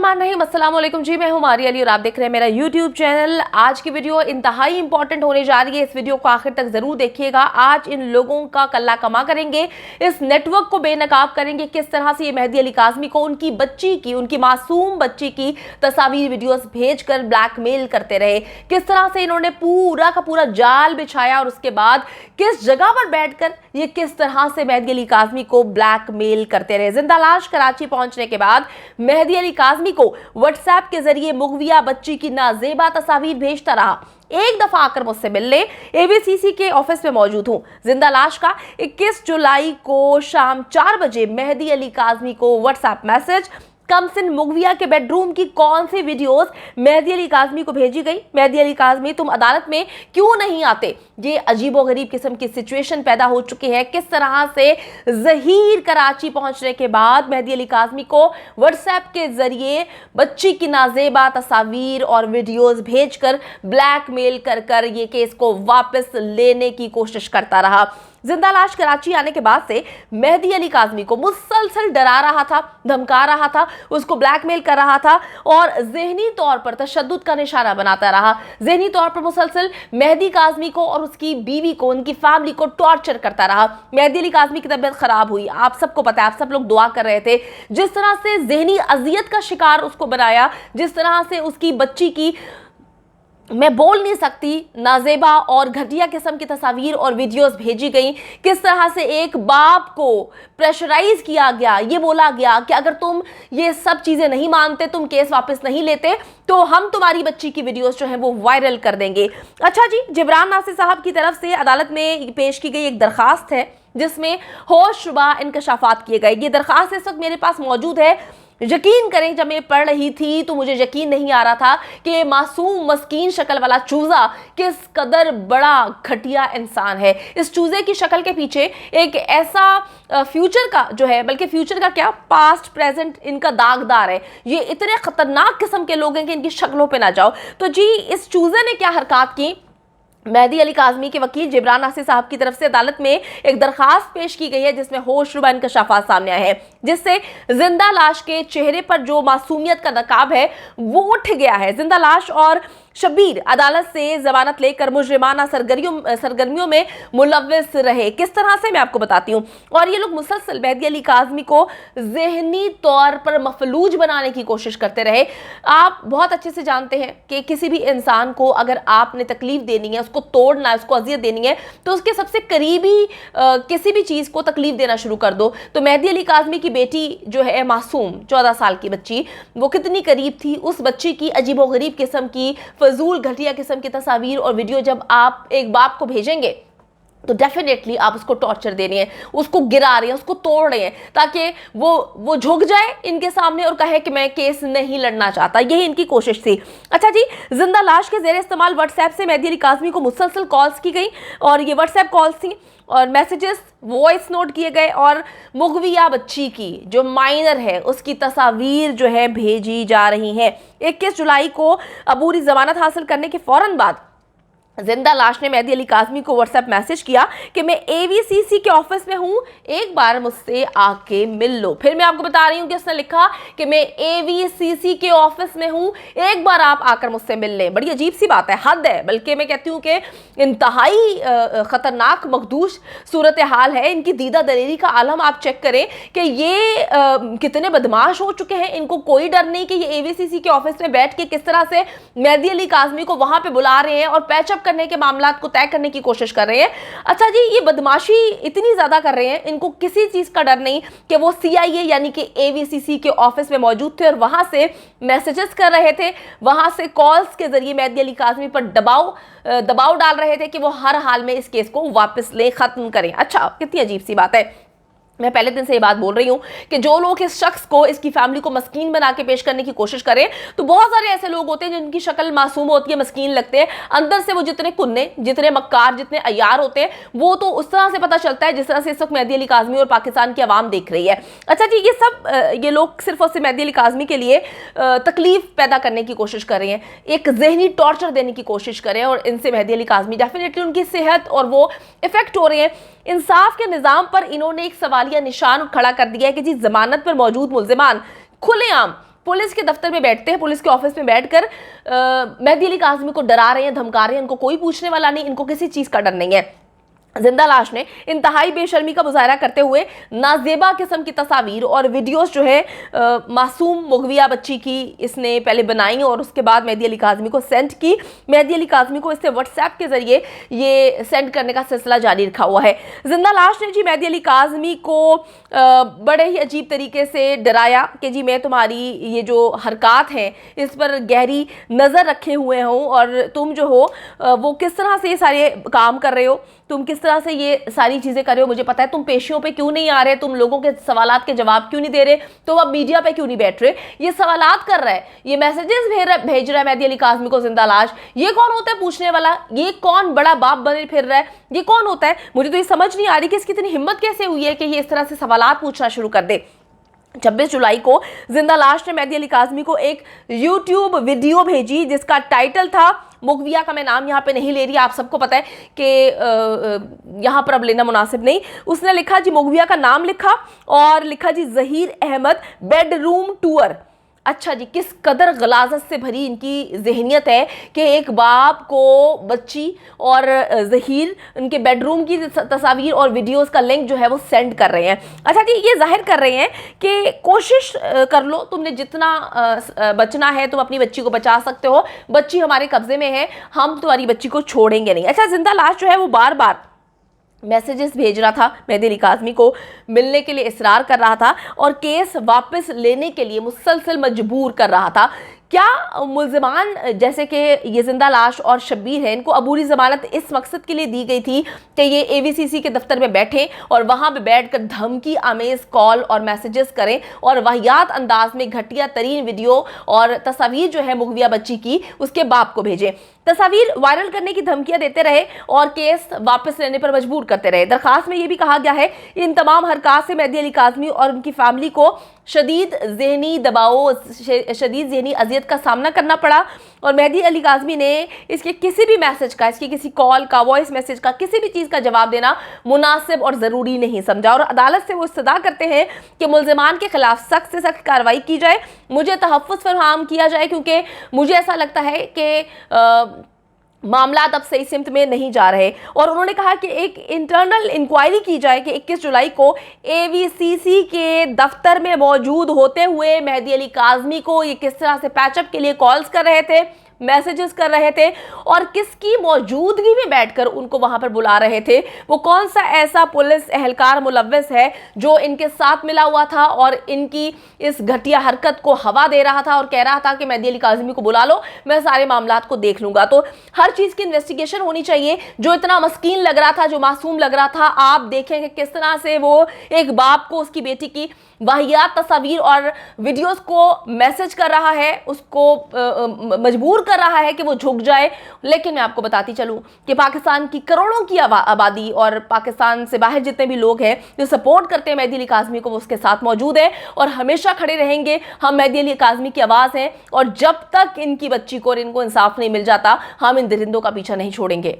बिस्मिल्लाहिर्रहमानिर्रहीम, अस्सलाम वालेकुम जी। मैं हूं मारिया अली और आप देख रहे हैं मेरा यूट्यूब चैनल। आज की वीडियो इंतहाई इंपॉर्टेंट होने जा रही है, इस वीडियो को आखिर तक जरूर देखिएगा। आज इन लोगों का कल्ला कमा करेंगे, इस नेटवर्क को बेनकाब करेंगे, किस तरह से ये मेहदी अली काज़मी को उनकी मासूम बच्ची की तस्वीर वीडियोस भेजकर ब्लैकमेल करते रहे, किस तरह से इन्होंने पूरा का पूरा जाल बिछाया और उसके बाद किस जगह पर बैठकर ये किस तरह से मेहदी अली काज़मी को ब्लैकमेल करते रहे। जिंदा लाश कराची पहुंचने के बाद मेहदी अली काज़मी को व्हाट्सएप के जरिए मुगविया बच्ची की नाजेबा तस्वीर भेजता रहा। एक दफा आकर मुझसे मिलने एवीसीसी के ऑफिस में मौजूद हूं। जिंदा लाश का 21 जुलाई को शाम 4 बजे मेहदी अली काज़मी को व्हाट्सएप मैसेज कमसिन मुगविया के बेडरूम की कौन सी वीडियोस मेहदी अली काज़मी को भेजी गई। मेहदी अली काज़मी तुम अदालत में क्यों नहीं आते। ये अजीबोगरीब किस्म की सिचुएशन पैदा हो चुकी है। किस तरह से ज़हीर कराची पहुंचने के बाद मेहदी अली काज़मी को व्हाट्सएप के जरिए बच्ची की नाजेबा तस्वीर और वीडियोस भेजकर ब्लैकमेल कर ये केस को वापस लेने की कोशिश करता रहा। जिंदा लाश कराची आने के बाद से मेहदी अली काज़मी को मुसलसल डरा रहा था, धमका रहा था, उसको ब्लैकमेल कर रहा था और ज़हनी तौर पर तशद्दुद का निशाना बनाता रहा। ज़हनी तौर पर मुसलसल मेहदी काज़मी को और उसकी बीवी को, उनकी फैमिली को टॉर्चर करता रहा। मेहदी अली काज़मी की तबीयत खराब हुई, आप सबको पता है, आप सब लोग दुआ कर रहे थे। जिस तरह से ज़हनी अजियत का शिकार उसको बनाया, जिस तरह से उसकी बच्ची की, मैं बोल नहीं सकती, नाजेबा और घटिया किस्म की तस्वीर और वीडियोस भेजी गई। किस तरह से एक बाप को प्रेशराइज किया गया, ये बोला गया कि अगर तुम ये सब चीज़ें नहीं मानते, तुम केस वापस नहीं लेते, तो हम तुम्हारी बच्ची की वीडियोस जो है वो वायरल कर देंगे। अच्छा जी, जिब्रान नासिर साहब की तरफ से अदालत में पेश की गई एक दरखास्त है जिसमें होशरुबा इंकशाफात किए गए। ये दरखास्त इस वक्त मेरे पास मौजूद है। यकीन करें, जब मैं पढ़ रही थी तो मुझे यकीन नहीं आ रहा था कि मासूम मस्कीन शक्ल वाला चूजा किस कदर बड़ा घटिया इंसान है। इस चूजे की शक्ल के पीछे एक ऐसा फ्यूचर का जो है, बल्कि फ्यूचर का क्या, पास्ट प्रेजेंट इनका दागदार है। ये इतने खतरनाक किस्म के लोग हैं कि इनकी शक्लों पे ना जाओ। तो जी, इस चूजे ने क्या हरकत की। मेहदी अली काज़मी के वकील जिब्रान नासिर साहब की तरफ से अदालत में एक दरखास्त पेश की गई है जिसमें होशरुबा इंकशाफात सामने आए हैं, जिससे जिंदा लाश के चेहरे पर जो मासूमियत का नकाब है वो उठ गया है। जिंदा लाश और शब्बीर अदालत से जमानत लेकर मुजरिमाना सरगर्मियों में मुलव्विस रहे। किस तरह से, मैं आपको बताती हूँ। और ये लोग मुसलसल मेहदी अली काज़मी को ज़हनी तौर पर मफलूज बनाने की कोशिश करते रहे। आप बहुत अच्छे से जानते हैं कि किसी भी इंसान को अगर आपने तकलीफ देनी है, उसको तोड़ना है, उसको अजियत देनी है, तो उसके सबसे करीबी किसी भी चीज़ को तकलीफ देना शुरू कर दो। तो मेहदी अली काज़मी की बेटी जो है मासूम 14 साल की बच्ची, वो कितनी करीब थी। उस बच्ची की अजीबोगरीब किस्म की फजूल घटिया किस्म की तस्वीर और वीडियो जब आप एक बाप को भेजेंगे तो डेफिनेटली आप उसको टॉर्चर दे रहे हैं, उसको गिरा रहे हैं, उसको तोड़ रहे हैं, ताकि वो झुक जाए इनके सामने और कहे कि मैं केस नहीं लड़ना चाहता। यही इनकी कोशिश थी। अच्छा जी, जिंदा लाश के ज़ेरे इस्तेमाल व्हाट्सएप से मेहदी अली काज़मी को मुसलसल कॉल्स की गई और ये व्हाट्सएप कॉल्स थी और मैसेजेस, वॉइस नोट किए गए और मुगविया बच्ची की जो माइनर है उसकी तस्वीर जो है भेजी जा रही हैं। 21 जुलाई को अबूरी जमानत हासिल करने के फौरन बाद जिंदा लाश ने मेहदी अली काज़मी को व्हाट्सएप मैसेज किया कि मैं एवीसीसी के ऑफिस में हूं, एक बार मुझसे आके मिल लो। फिर मैं आपको बता रही हूं कि उसने लिखा कि मैं एवीसीसी के ऑफिस में हूं, एक बार आप आकर मुझसे मिल लें। बड़ी अजीब सी बात है, हद है, बल्कि मैं कहती हूं कि इंतहाई खतरनाक मखदूश सूरत हाल है। इनकी दीदा दलेरी का आलम आप चेक करें कि ये कितने बदमाश हो चुके हैं। इनको कोई डर नहीं कि ये एवीसीसी के ऑफिस में बैठ के किस तरह से मेहदी अली काज़मी को वहां पर बुला रहे हैं और पैचअप करने के मामला को तय करने की कोशिश कर रहे हैं। अच्छा जी, ये बदमाशी इतनी ज्यादा कर रहे हैं, इनको किसी चीज का डर नहीं कि वो सीआईए यानी कि एवीसीसी के ऑफिस में मौजूद थे और वहां से मैसेजेस कर रहे थे, वहां से कॉल्स के जरिए मेहदी अली काज़मी पर दबाव डाल रहे थे कि वो हर हाल में इस केस को वापस ले, खत्म करें। अच्छा, कितनी अजीब सी बात है। मैं पहले दिन से ये बात बोल रही हूँ कि जो लोग इस शख्स को, इसकी फैमिली को मस्कीन बना के पेश करने की कोशिश करें, तो बहुत सारे ऐसे लोग होते हैं जिनकी शक्ल मासूम होती है, मस्कीन लगते हैं, अंदर से वो जितने कुन्ने, जितने मक्कार, जितने अय्यार होते हैं, वो तो उस तरह से पता चलता है जिस तरह से इस वक्त मेहदी अली काज़मी और पाकिस्तान की आवाम देख रही है। अच्छा जी, ये लोग सिर्फ और सिर्फ मेहदी अली काज़मी के लिए तकलीफ पैदा करने की कोशिश कर रहे हैं, एक जहनी टॉर्चर देने की कोशिश कर रहे हैं और इनसे मेहदी अली काज़मी डेफिनेटली उनकी सेहत और वो इफेक्ट हो रहे हैं। इंसाफ के निज़ाम पर इन्होंने एक सवालिया निशान खड़ा कर दिया है कि जी, जमानत पर मौजूद मुल्जिमान खुलेआम पुलिस के दफ्तर में बैठते हैं, पुलिस के ऑफिस में बैठकर मेहदी अली काज़मी को डरा रहे हैं, धमका रहे हैं। इनको कोई पूछने वाला नहीं, इनको किसी चीज़ का डर नहीं है। जिंदा लाश ने इंतहाई बेशर्मी का मुजाहरा करते हुए नाजेबा किस्म की तस्वीर और वीडियोस जो है मासूम मुगविया बच्ची की इसने पहले बनाई और उसके बाद मेहदी अली काज़मी को सेंड की। मेहदी अली काज़मी को इससे व्हाट्सएप के जरिए ये सेंड करने का सिलसिला जारी रखा हुआ है। जिंदा लाश ने जी मेहदी अली काज़मी को बड़े ही अजीब तरीके से डराया कि जी मैं तुम्हारी ये जो हरकत हैं इस पर गहरी नज़र रखे हुए हूँ और तुम जो हो वो किस तरह से ये सारे काम कर रहे हो, तुम किस तरह से ये सारी चीज़ें कर रहे हो, मुझे पता है। तुम पेशियों पे क्यों नहीं आ रहे, तुम लोगों के सवालात के जवाब क्यों नहीं दे रहे, तुम अब मीडिया पे क्यों नहीं बैठ रहे, ये सवालात कर रहा है, ये मैसेजेस भेज रहा है मेहदी अली काज़मी को जिंदा लाश। ये कौन होता है पूछने वाला, ये कौन बड़ा बाप बने फिर रहा है, ये कौन होता है? मुझे तो ये समझ नहीं आ रही कि इसकी इतनी हिम्मत कैसे हुई है कि ये इस तरह से सवालात पूछना शुरू कर दे। 26 जुलाई को जिंदा लाश ने मेहदी अली काज़मी को एक यूट्यूब वीडियो भेजी जिसका टाइटल था, मुगविया का मैं नाम यहाँ पे नहीं ले रही, आप सबको पता है कि यहाँ पर अब लेना मुनासिब नहीं। उसने लिखा जी, मुगविया का नाम लिखा और लिखा जी ज़हीर अहमद बेडरूम टूर। अच्छा जी, किस कदर गलाजत से भरी इनकी जहनियत है कि एक बाप को बच्ची और ज़हीर उनके बेडरूम की तस्वीर और वीडियोस का लिंक जो है वो सेंड कर रहे हैं। अच्छा जी, ये जाहिर कर रहे हैं कि कोशिश कर लो, तुमने जितना बचना है तुम अपनी बच्ची को बचा सकते हो, बच्ची हमारे कब्जे में है, हम तुम्हारी बच्ची को छोड़ेंगे नहीं। अच्छा, जिंदा लाश जो है वो बार बार मैसेजेस भेज रहा था, मेहदी अली काज़मी को मिलने के लिए इसरार कर रहा था और केस वापस लेने के लिए मुसलसल मजबूर कर रहा था। क्या मुल्ज़िमान जैसे कि ये जिंदा लाश और शब्बीर है, इनको अबूरी ज़मानत इस मकसद के लिए दी गई थी कि ये AVCC के दफ्तर में बैठें और वहाँ पे बैठकर धमकी आमेज़ कॉल और मैसेजेस करें और वाहियात अंदाज में घटिया तरीन वीडियो और तस्वीर जो है मुगविया बच्ची की उसके बाप को भेजें, तस्वीर वायरल करने की धमकियां देते रहे और केस वापस लेने पर मजबूर करते रहे। दरखास्त में यह भी कहा गया है इन तमाम हरकत से मेहदी अली काज़मी और उनकी फैमिली को शदीद ज़हनी दबाव, शदीद ज़हनी अजियत का सामना करना पड़ा और मेहदी अली काज़मी ने इसके किसी भी मैसेज का, इसके किसी कॉल का, वॉइस मैसेज का, किसी भी चीज़ का जवाब देना मुनासिब और ज़रूरी नहीं समझा और अदालत से वो इस्तदा करते हैं कि मुल्ज़िमान के खिलाफ सख्त से सख्त कार्रवाई की जाए, मुझे तहफ़्फ़ुज़ फराहम किया जाए, क्योंकि मुझे ऐसा लगता है कि मामला अब सही सिमत में नहीं जा रहे। और उन्होंने कहा कि एक इंटरनल इंक्वायरी की जाए कि 21 जुलाई को AVCC के दफ्तर में मौजूद होते हुए मेहदी अली काज़मी को ये किस तरह से पैचअप के लिए कॉल्स कर रहे थे, मैसेजेस कर रहे थे और किसकी मौजूदगी में बैठकर उनको वहां पर बुला रहे थे, वो कौन सा ऐसा पुलिस एहलकार मुलव्वस है जो इनके साथ मिला हुआ था और इनकी इस घटिया हरकत को हवा दे रहा था और कह रहा था कि मेहदी अली काज़मी को बुला लो, मैं सारे मामलात को देख लूंगा। तो हर चीज़ की इन्वेस्टिगेशन होनी चाहिए। जो इतना मस्कीन लग रहा था, जो मासूम लग रहा था, आप देखें कि किस तरह से वो एक बाप को उसकी बेटी की वाहियात तस्वीर और वीडियोस को मैसेज कर रहा है, उसको मजबूर कर रहा है कि वो झुक जाए। लेकिन मैं आपको बताती चलूं कि पाकिस्तान की करोड़ों की आबादी और पाकिस्तान से बाहर जितने भी लोग हैं जो सपोर्ट करते हैं मेहदी अली काज़मी को, वो उसके साथ मौजूद है और हमेशा खड़े रहेंगे। हम मेहदी अली काज़मी की आवाज़ हैं और जब तक इनकी बच्ची को और इनको इंसाफ नहीं मिल जाता, हम इन दरिंदों का पीछा नहीं छोड़ेंगे।